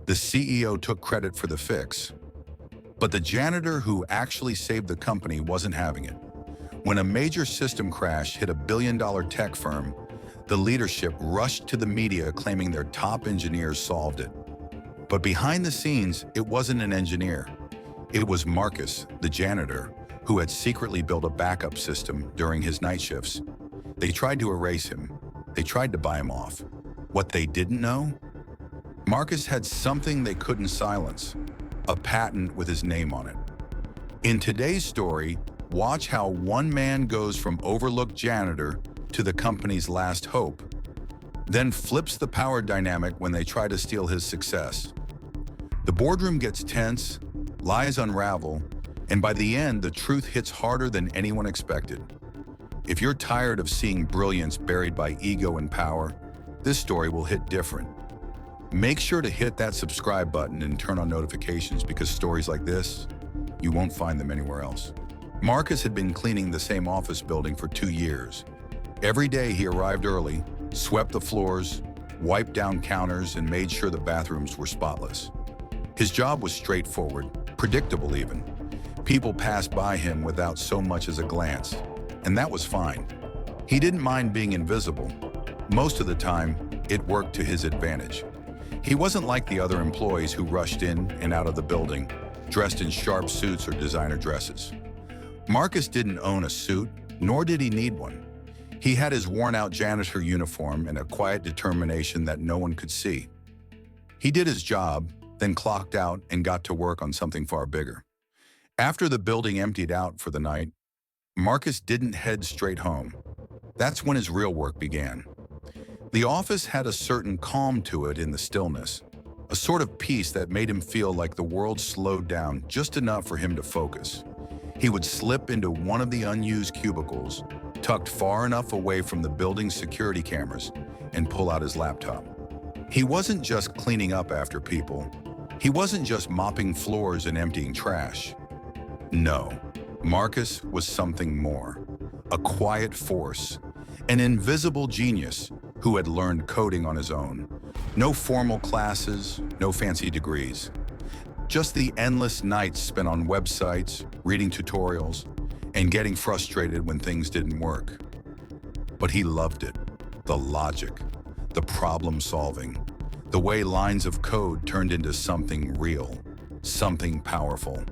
The CEO took credit for the fix, but the janitor who actually saved the company wasn't having it. When a major system crash hit a billion-dollar tech firm, the leadership rushed to the media claiming their top engineers solved it. But behind the scenes, it wasn't an engineer. It was Marcus, the janitor, who had secretly built a backup system during his night shifts. They tried to erase him. They tried to buy him off. What they didn't know? Marcus had something they couldn't silence, a patent with his name on it. In today's story, watch how one man goes from overlooked janitor to the company's last hope, then flips the power dynamic when they try to steal his success. The boardroom gets tense, lies unravel, and by the end, the truth hits harder than anyone expected. If you're tired of seeing brilliance buried by ego and power, this story will hit different. Make sure to hit that subscribe button and turn on notifications because stories like this, you won't find them anywhere else. Marcus had been cleaning the same office building for 2 years. Every day he arrived early, swept the floors, wiped down counters, and made sure the bathrooms were spotless. His job was straightforward, predictable even. People passed by him without so much as a glance, and that was fine. He didn't mind being invisible. Most of the time, it worked to his advantage. He wasn't like the other employees who rushed in and out of the building, dressed in sharp suits or designer dresses. Marcus didn't own a suit, nor did he need one. He had his worn-out janitor uniform and a quiet determination that no one could see. He did his job, then clocked out and got to work on something far bigger. After the building emptied out for the night, Marcus didn't head straight home. That's when his real work began. The office had a certain calm to it in the stillness, a sort of peace that made him feel like the world slowed down just enough for him to focus. He would slip into one of the unused cubicles, tucked far enough away from the building's security cameras, and pull out his laptop. He wasn't just cleaning up after people. He wasn't just mopping floors and emptying trash. No, Marcus was something more. A quiet force, an invisible genius who had learned coding on his own. No formal classes, no fancy degrees. Just the endless nights spent on websites, reading tutorials, and getting frustrated when things didn't work. But he loved it. The logic, the problem solving, the way lines of code turned into something real, something powerful.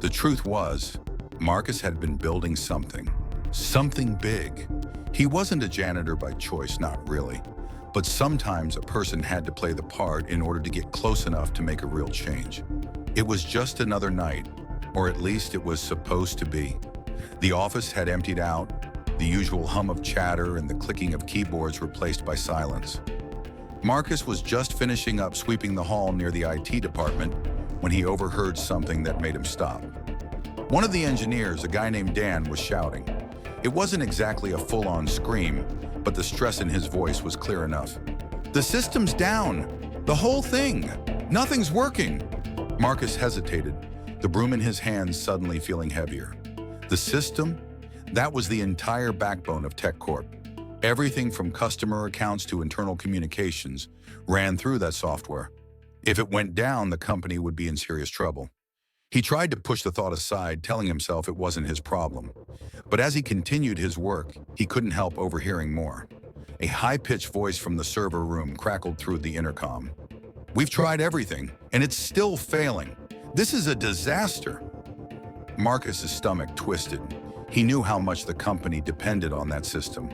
The truth was, Marcus had been building something big. He wasn't a janitor by choice, not really. But sometimes a person had to play the part in order to get close enough to make a real change. It was just another night, or at least it was supposed to be. The office had emptied out, the usual hum of chatter and the clicking of keyboards replaced by silence. Marcus was just finishing up sweeping the hall near the IT department when he overheard something that made him stop. One of the engineers, a guy named Dan, was shouting. It wasn't exactly a full-on scream, but the stress in his voice was clear enough. "The system's down! The whole thing! Nothing's working!" Marcus hesitated, the broom in his hands suddenly feeling heavier. The system? That was the entire backbone of TechCorp. Everything from customer accounts to internal communications ran through that software. If it went down, the company would be in serious trouble. He tried to push the thought aside, telling himself it wasn't his problem. But as he continued his work, he couldn't help overhearing more. A high-pitched voice from the server room crackled through the intercom. "We've tried everything, and it's still failing. This is a disaster." Marcus's stomach twisted. He knew how much the company depended on that system.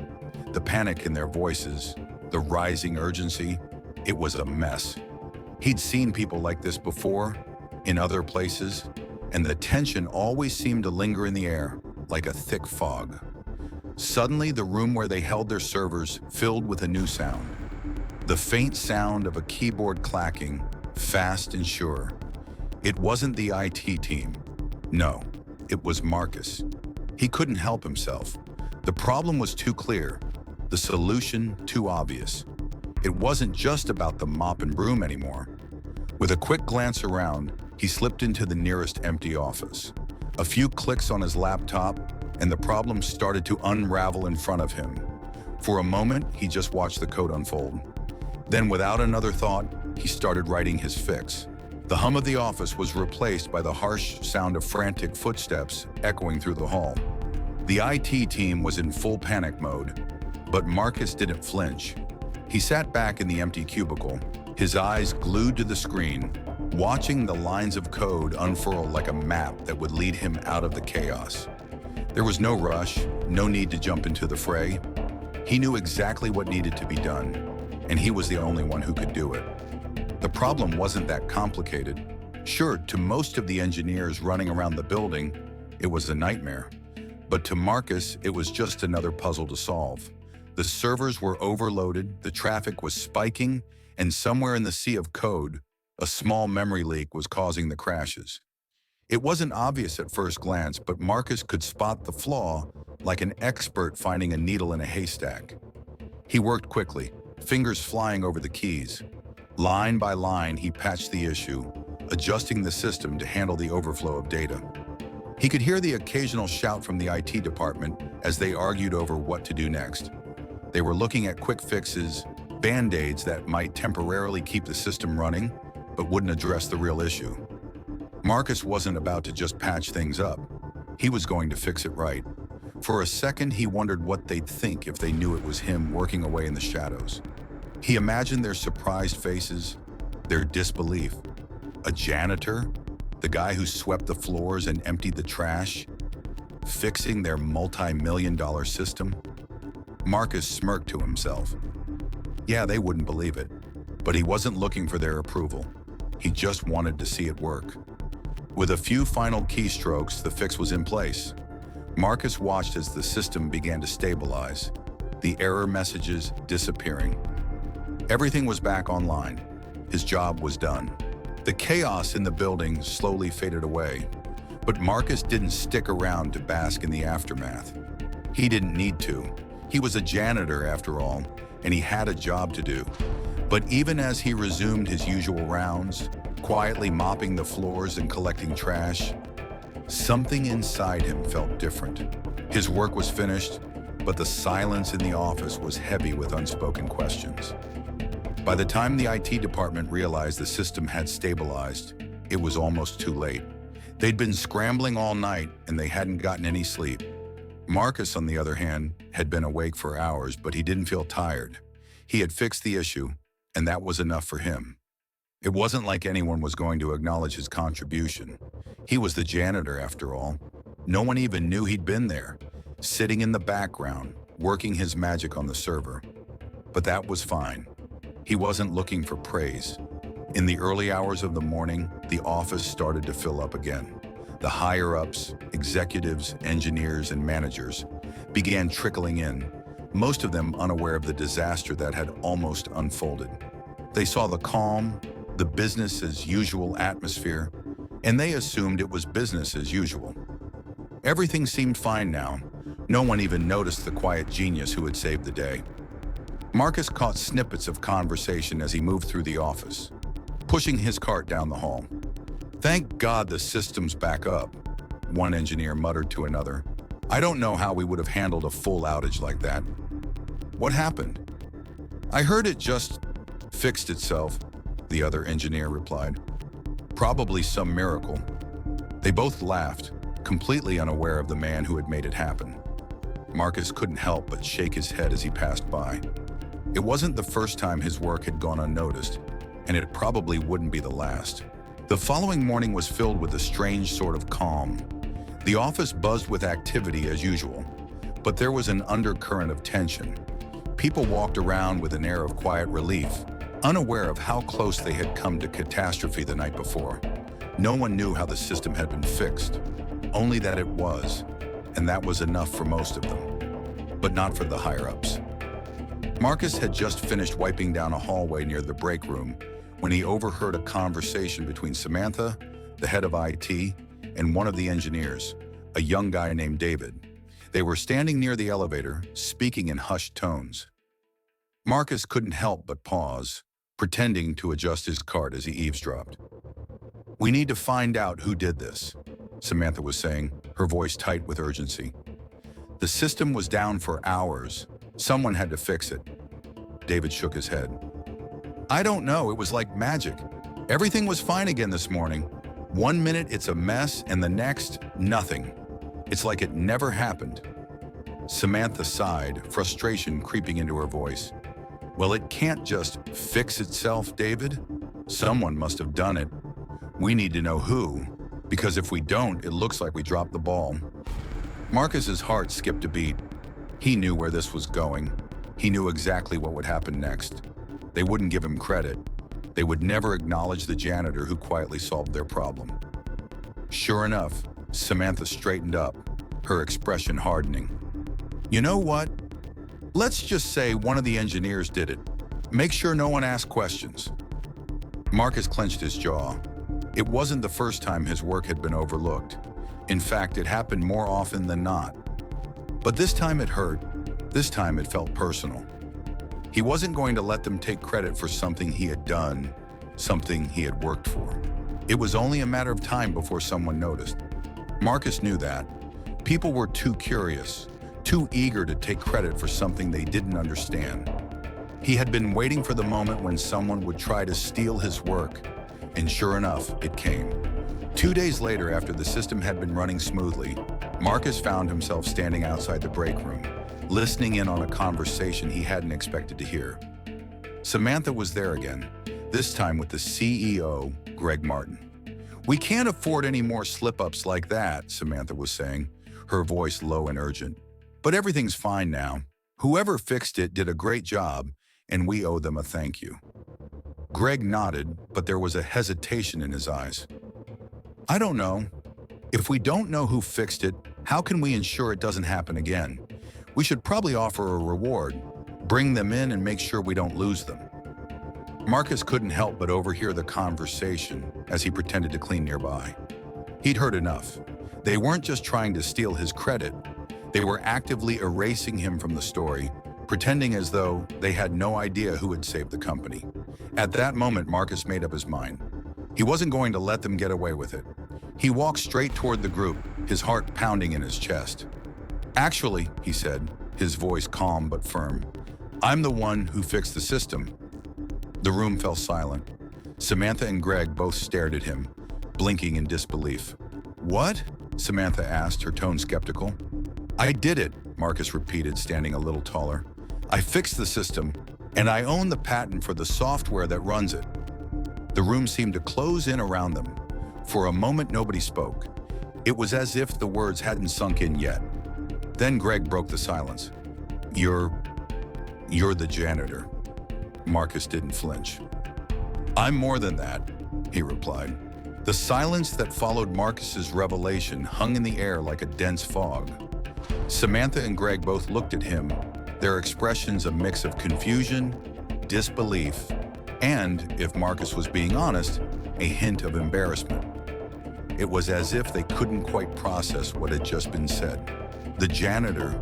The panic in their voices, the rising urgency, it was a mess. He'd seen people like this before, in other places, and the tension always seemed to linger in the air, like a thick fog. Suddenly, the room where they held their servers filled with a new sound. The faint sound of a keyboard clacking, fast and sure. It wasn't the IT team. No, it was Marcus. He couldn't help himself. The problem was too clear, the solution too obvious. It wasn't just about the mop and broom anymore. With a quick glance around, he slipped into the nearest empty office. A few clicks on his laptop, and the problem started to unravel in front of him. For a moment, he just watched the code unfold. Then, without another thought, he started writing his fix. The hum of the office was replaced by the harsh sound of frantic footsteps echoing through the hall. The IT team was in full panic mode, but Marcus didn't flinch. He sat back in the empty cubicle, his eyes glued to the screen, watching the lines of code unfurl like a map that would lead him out of the chaos. There was no rush, no need to jump into the fray. He knew exactly what needed to be done, and he was the only one who could do it. The problem wasn't that complicated. Sure, to most of the engineers running around the building, it was a nightmare. But to Marcus, it was just another puzzle to solve. The servers were overloaded, the traffic was spiking, and somewhere in the sea of code, a small memory leak was causing the crashes. It wasn't obvious at first glance, but Marcus could spot the flaw like an expert finding a needle in a haystack. He worked quickly, fingers flying over the keys. Line by line, he patched the issue, adjusting the system to handle the overflow of data. He could hear the occasional shout from the IT department as they argued over what to do next. They were looking at quick fixes, band-aids that might temporarily keep the system running, but wouldn't address the real issue. Marcus wasn't about to just patch things up. He was going to fix it right. For a second, he wondered what they'd think if they knew it was him working away in the shadows. He imagined their surprised faces, their disbelief. A janitor? The guy who swept the floors and emptied the trash? Fixing their multi-million-dollar system? Marcus smirked to himself. Yeah, they wouldn't believe it, but he wasn't looking for their approval. He just wanted to see it work. With a few final keystrokes, the fix was in place. Marcus watched as the system began to stabilize, the error messages disappearing. Everything was back online. His job was done. The chaos in the building slowly faded away, but Marcus didn't stick around to bask in the aftermath. He didn't need to. He was a janitor after all, and he had a job to do. But even as he resumed his usual rounds, quietly mopping the floors and collecting trash, something inside him felt different. His work was finished, but the silence in the office was heavy with unspoken questions. By the time the IT department realized the system had stabilized, it was almost too late. They'd been scrambling all night and they hadn't gotten any sleep. Marcus, on the other hand, had been awake for hours, but he didn't feel tired. He had fixed the issue, and that was enough for him. It wasn't like anyone was going to acknowledge his contribution. He was the janitor, after all. No one even knew he'd been there, sitting in the background, working his magic on the server. But that was fine. He wasn't looking for praise. In the early hours of the morning, the office started to fill up again. The higher-ups, executives, engineers, and managers began trickling in, most of them unaware of the disaster that had almost unfolded. They saw the calm, the business-as-usual atmosphere, and they assumed it was business as usual. Everything seemed fine now. No one even noticed the quiet genius who had saved the day. Marcus caught snippets of conversation as he moved through the office, pushing his cart down the hall. "Thank God the system's back up," one engineer muttered to another. "I don't know how we would have handled a full outage like that." "What happened?" "I heard it just fixed itself," the other engineer replied. "Probably some miracle." They both laughed, completely unaware of the man who had made it happen. Marcus couldn't help but shake his head as he passed by. It wasn't the first time his work had gone unnoticed, and it probably wouldn't be the last. The following morning was filled with a strange sort of calm. The office buzzed with activity as usual, but there was an undercurrent of tension. People walked around with an air of quiet relief, unaware of how close they had come to catastrophe the night before. No one knew how the system had been fixed, only that it was, and that was enough for most of them, but not for the higher-ups. Marcus had just finished wiping down a hallway near the break room when he overheard a conversation between Samantha, the head of IT, and one of the engineers, a young guy named David. They were standing near the elevator, speaking in hushed tones. Marcus couldn't help but pause, pretending to adjust his cart as he eavesdropped. "We need to find out who did this," Samantha was saying, her voice tight with urgency. "The system was down for hours. Someone had to fix it." David shook his head. I don't know, it was like magic. Everything was fine again this morning. 1 minute it's a mess and the next, nothing. It's like it never happened. Samantha sighed, frustration creeping into her voice. Well, it can't just fix itself, David. Someone must have done it. We need to know who, because if we don't, it looks like we dropped the ball. Marcus's heart skipped a beat. He knew where this was going. He knew exactly what would happen next. They wouldn't give him credit. They would never acknowledge the janitor who quietly solved their problem. Sure enough, Samantha straightened up, her expression hardening. You know what? Let's just say one of the engineers did it. Make sure no one asks questions. Marcus clenched his jaw. It wasn't the first time his work had been overlooked. In fact, it happened more often than not. But this time it hurt. This time it felt personal. He wasn't going to let them take credit for something he had done, something he had worked for. It was only a matter of time before someone noticed. Marcus knew that. People were too curious, too eager to take credit for something they didn't understand. He had been waiting for the moment when someone would try to steal his work, and sure enough, it came. 2 days later, after the system had been running smoothly, Marcus found himself standing outside the break room, listening in on a conversation he hadn't expected to hear. Samantha was there again, this time with the CEO, Greg Martin. We can't afford any more slip-ups like that, Samantha was saying, her voice low and urgent. But everything's fine now. Whoever fixed it did a great job, and we owe them a thank you. Greg nodded, but there was a hesitation in his eyes. I don't know. If we don't know who fixed it, how can we ensure it doesn't happen again? We should probably offer a reward, bring them in and make sure we don't lose them. Marcus couldn't help but overhear the conversation as he pretended to clean nearby. He'd heard enough. They weren't just trying to steal his credit. They were actively erasing him from the story, pretending as though they had no idea who had saved the company. At that moment, Marcus made up his mind. He wasn't going to let them get away with it. He walked straight toward the group, his heart pounding in his chest. Actually, he said, his voice calm but firm, I'm the one who fixed the system. The room fell silent. Samantha and Greg both stared at him, blinking in disbelief. What? Samantha asked, her tone skeptical. I did it, Marcus repeated, standing a little taller. I fixed the system, and I own the patent for the software that runs it. The room seemed to close in around them. For a moment, nobody spoke. It was as if the words hadn't sunk in yet. Then Greg broke the silence. You're the janitor. Marcus didn't flinch. I'm more than that, he replied. The silence that followed Marcus's revelation hung in the air like a dense fog. Samantha and Greg both looked at him, their expressions a mix of confusion, disbelief, and, if Marcus was being honest, a hint of embarrassment. It was as if they couldn't quite process what had just been said. The janitor,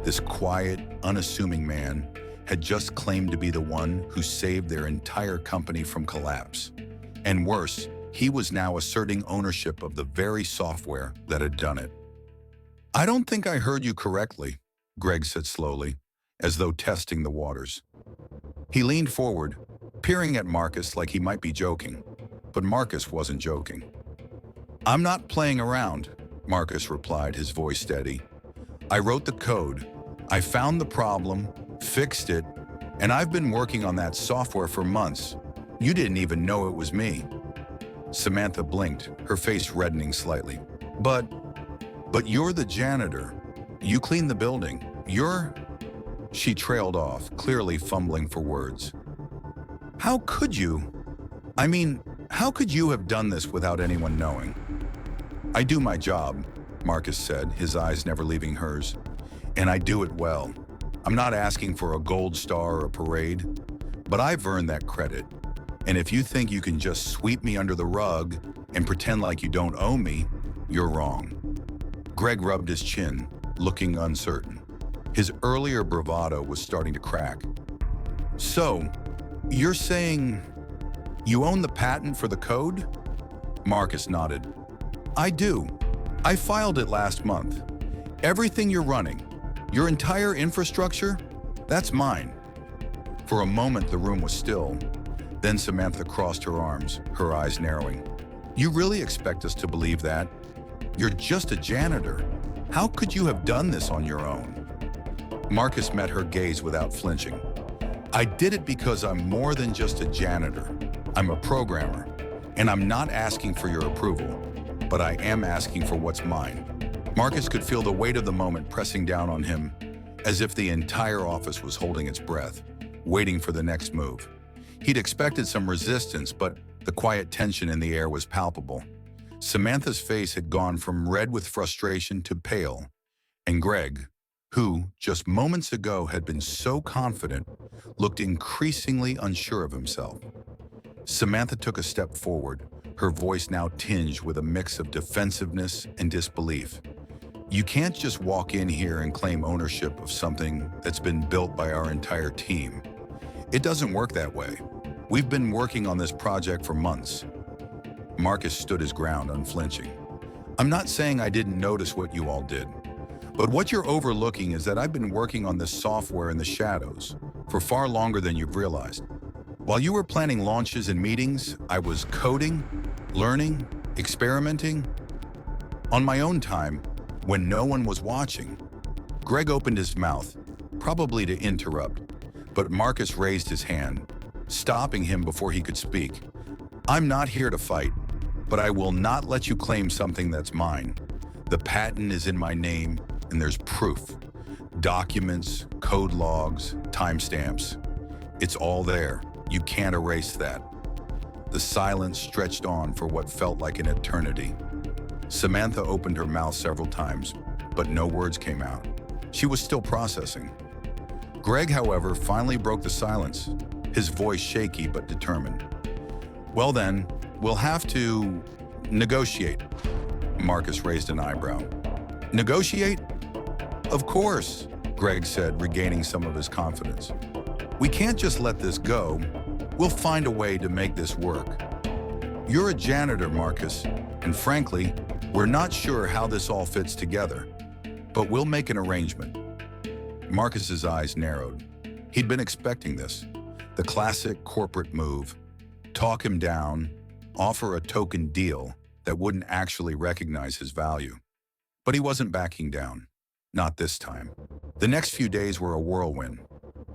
this quiet, unassuming man, had just claimed to be the one who saved their entire company from collapse. And worse, he was now asserting ownership of the very software that had done it. I don't think I heard you correctly, Greg said slowly, as though testing the waters. He leaned forward, peering at Marcus like he might be joking, but Marcus wasn't joking. I'm not playing around, Marcus replied, his voice steady. I wrote the code, I found the problem, fixed it, and I've been working on that software for months. You didn't even know it was me. Samantha blinked, her face reddening slightly. But you're the janitor. You clean the building. She trailed off, clearly fumbling for words. How could you? How could you have done this without anyone knowing? I do my job, Marcus said, his eyes never leaving hers. And I do it well. I'm not asking for a gold star or a parade, but I've earned that credit. And if you think you can just sweep me under the rug and pretend like you don't owe me, you're wrong. Greg rubbed his chin, looking uncertain. His earlier bravado was starting to crack. So, you're saying you own the patent for the code? Marcus nodded. I do. I filed it last month. Everything you're running, your entire infrastructure, that's mine. For a moment, the room was still. Then Samantha crossed her arms, her eyes narrowing. You really expect us to believe that? You're just a janitor. How could you have done this on your own? Marcus met her gaze without flinching. I did it because I'm more than just a janitor. I'm a programmer, and I'm not asking for your approval, but I am asking for what's mine. Marcus could feel the weight of the moment pressing down on him, as if the entire office was holding its breath, waiting for the next move. He'd expected some resistance, but the quiet tension in the air was palpable. Samantha's face had gone from red with frustration to pale, and Greg, who just moments ago had been so confident, looked increasingly unsure of himself. Samantha took a step forward, her voice now tinged with a mix of defensiveness and disbelief. You can't just walk in here and claim ownership of something that's been built by our entire team. It doesn't work that way. We've been working on this project for months. Marcus stood his ground, unflinching. I'm not saying I didn't notice what you all did, but what you're overlooking is that I've been working on this software in the shadows for far longer than you've realized. While you were planning launches and meetings, I was coding, learning, experimenting on my own time when no one was watching. Greg opened his mouth, probably to interrupt, but Marcus raised his hand, stopping him before he could speak. I'm not here to fight, but I will not let you claim something that's mine. The patent is in my name, and there's proof. Documents, code logs, timestamps. It's all there. You can't erase that. The silence stretched on for what felt like an eternity. Samantha opened her mouth several times, but no words came out. She was still processing. Greg, however, finally broke the silence, his voice shaky but determined. Well then, we'll have to negotiate. Marcus raised an eyebrow. Negotiate? Of course, Greg said, regaining some of his confidence. We can't just let this go. We'll find a way to make this work. You're a janitor, Marcus, and frankly, we're not sure how this all fits together, but we'll make an arrangement. Marcus's eyes narrowed. He'd been expecting this, the classic corporate move. Talk him down, offer a token deal that wouldn't actually recognize his value. But he wasn't backing down. Not this time. The next few days were a whirlwind.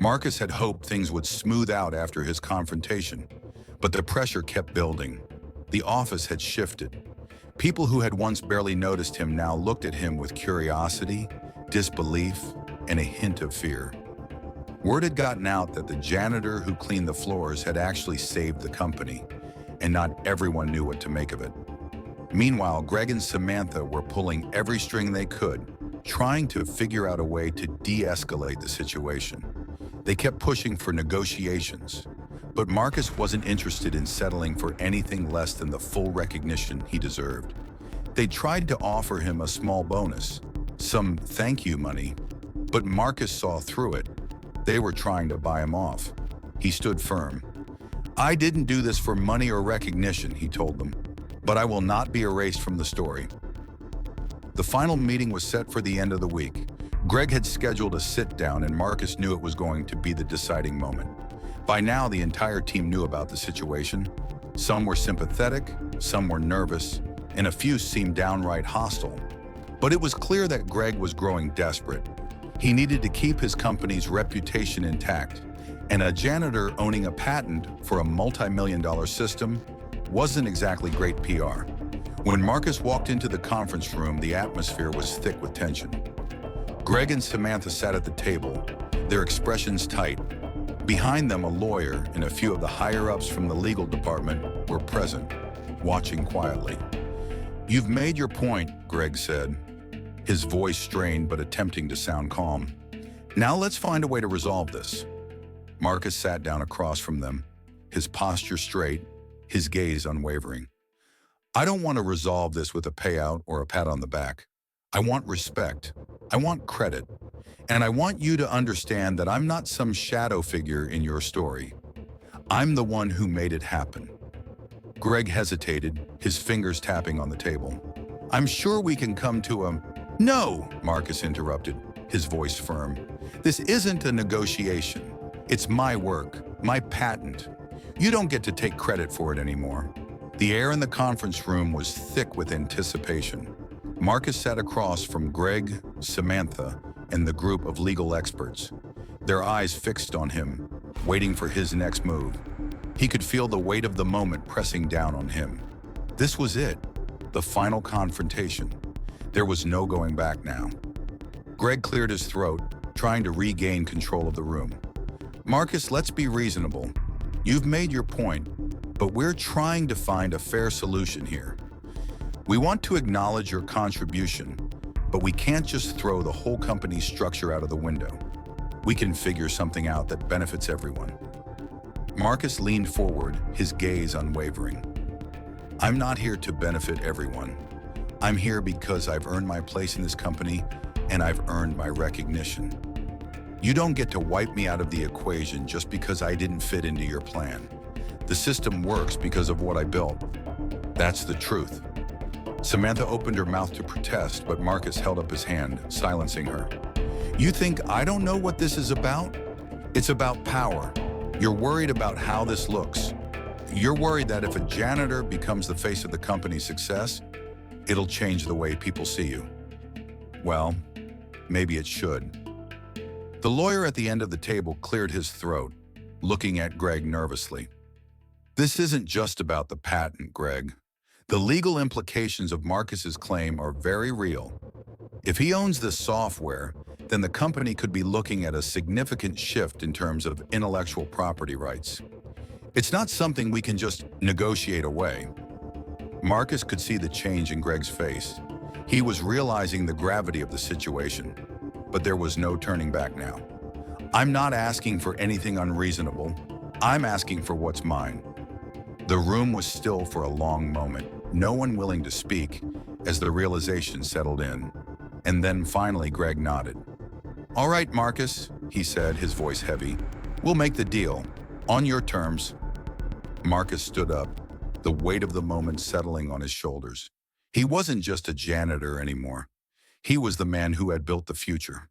Marcus had hoped things would smooth out after his confrontation, but the pressure kept building. The office had shifted. People who had once barely noticed him now looked at him with curiosity, disbelief, and a hint of fear. Word had gotten out that the janitor who cleaned the floors had actually saved the company, and not everyone knew what to make of it. Meanwhile, Greg and Samantha were pulling every string they could, trying to figure out a way to de-escalate the situation. They kept pushing for negotiations, but Marcus wasn't interested in settling for anything less than the full recognition he deserved. They tried to offer him a small bonus, some thank you money, but Marcus saw through it. They were trying to buy him off. He stood firm. I didn't do this for money or recognition, he told them, but I will not be erased from the story. The final meeting was set for the end of the week. Greg had scheduled a sit-down, and Marcus knew it was going to be the deciding moment. By now, the entire team knew about the situation. Some were sympathetic, some were nervous, and a few seemed downright hostile. But it was clear that Greg was growing desperate. He needed to keep his company's reputation intact, and a janitor owning a patent for a multi-million-dollar system wasn't exactly great PR. When Marcus walked into the conference room, the atmosphere was thick with tension. Greg and Samantha sat at the table, their expressions tight. Behind them, a lawyer and a few of the higher-ups from the legal department were present, watching quietly. You've made your point, Greg said, his voice strained but attempting to sound calm. Now let's find a way to resolve this. Marcus sat down across from them, his posture straight, his gaze unwavering. I don't want to resolve this with a payout or a pat on the back. I want respect. I want credit. And I want you to understand that I'm not some shadow figure in your story. I'm the one who made it happen. Greg hesitated, his fingers tapping on the table. I'm sure we can come to a... No, Marcus interrupted, his voice firm. This isn't a negotiation. It's my work, my patent. You don't get to take credit for it anymore. The air in the conference room was thick with anticipation. Marcus sat across from Greg, Samantha, and the group of legal experts, their eyes fixed on him, waiting for his next move. He could feel the weight of the moment pressing down on him. This was it, the final confrontation. There was no going back now. Greg cleared his throat, trying to regain control of the room. Marcus, let's be reasonable. You've made your point, but we're trying to find a fair solution here. We want to acknowledge your contribution, but we can't just throw the whole company's structure out of the window. We can figure something out that benefits everyone. Marcus leaned forward, his gaze unwavering. I'm not here to benefit everyone. I'm here because I've earned my place in this company and I've earned my recognition. You don't get to wipe me out of the equation just because I didn't fit into your plan. The system works because of what I built. That's the truth. Samantha opened her mouth to protest, but Marcus held up his hand, silencing her. You think I don't know what this is about? It's about power. You're worried about how this looks. You're worried that if a janitor becomes the face of the company's success, it'll change the way people see you. Well, maybe it should. The lawyer at the end of the table cleared his throat, looking at Greg nervously. This isn't just about the patent, Greg. The legal implications of Marcus's claim are very real. If he owns this software, then the company could be looking at a significant shift in terms of intellectual property rights. It's not something we can just negotiate away. Marcus could see the change in Greg's face. He was realizing the gravity of the situation, but there was no turning back now. I'm not asking for anything unreasonable. I'm asking for what's mine. The room was still for a long moment, no one willing to speak as the realization settled in. And then finally Greg nodded. All right, Marcus, he said, his voice heavy. We'll make the deal. On your terms. Marcus stood up, the weight of the moment settling on his shoulders. He wasn't just a janitor anymore. He was the man who had built the future.